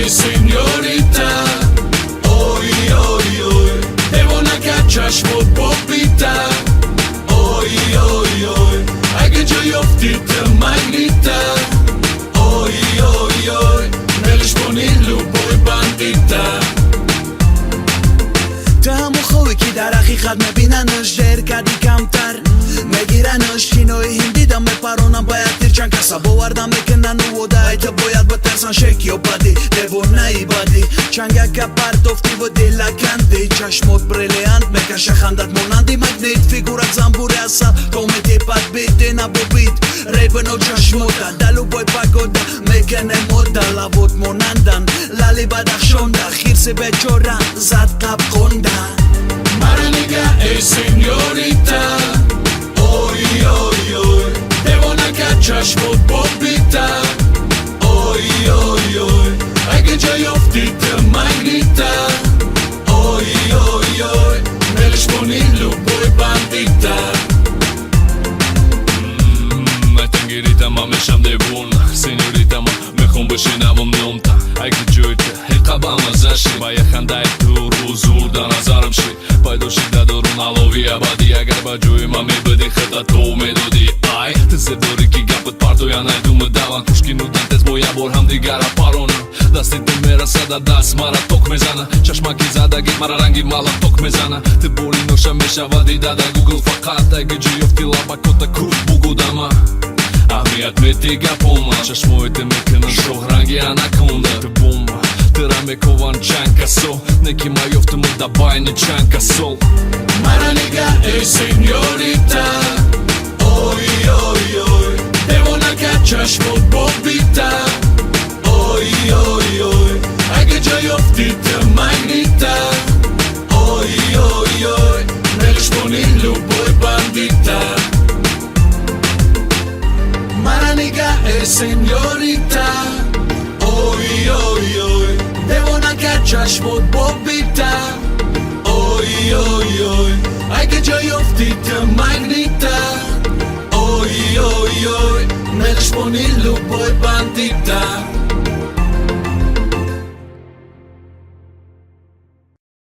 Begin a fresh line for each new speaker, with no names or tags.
señorita. Oi, oi, oi, devo una caccia popita. Oi, oi, oi, ai că ce oftită magnita. Oi, oi, oi, مالش بونيلو بوي بانديتا.
تهم و خوی که در حقیقت میبیننش دیر کردی کمتر میگیرنش کینوی هندی دم میپرونم باید دیر چند کسا باوردم میکنن و دایت باید بترسن شکی و بدی دیو نی بدی چنگه که پرتفتی و دل کندی چشمات بریلیانت میکشه خندت مونندی مگنیت فیگورت زنبوری هستن کومیتی پد بیتی نبو بیت ریبن و چشموتا دلو بای پاگودا میکنه مودا لبوت مونندن لالی بدخشونده خیرسی به جورن زد قب خونده
Maranica e señorita. Oi, oi, oi, devo una caccia popita. Oi, oi, oi, ai că ce oftită magnita. Oi, oi, oi, مالش بونيلو بوي بانديتا.
Tengerita ma mesham de bun Señorita ma mehon bëshinavom njomta Aj këtë gjojtë Hekaba më zashi Baja khandaj të ruzur Da nazarëm shi Pajdo shi da dorun alovi abadi Agar ba gjoj ma me bëdi khëta to melodi Aj të se dori ki gapët parto Janaj du më davan Kushki nu dan tez boja bor ham di gara paronë Dastin të mera sada das mara tok me zana Qash ma ki zada git mara rangi mala tok me zana Të boli nosha me shavadi dada Google fakat Aj gë gjoj ofti lapa kota kur bugu dama Avijat me tiga poma Qash mojtë me kënën shoh rangi anakonda Të bomba Tëra me kovan qanka so Ne kima joftë më da baj një qanka sol
Maranica e señorita. Oi, oi, oi, devo una caccia popita. Oi, oi, oi, ai că ce oftită magnita. Oi, oi, oi, مالش بونيلو بوي بانديتا. Maranica e señorita. Oi, oi, oi, devo una caccia popita. Oi, oi, oi, ai că ce oftită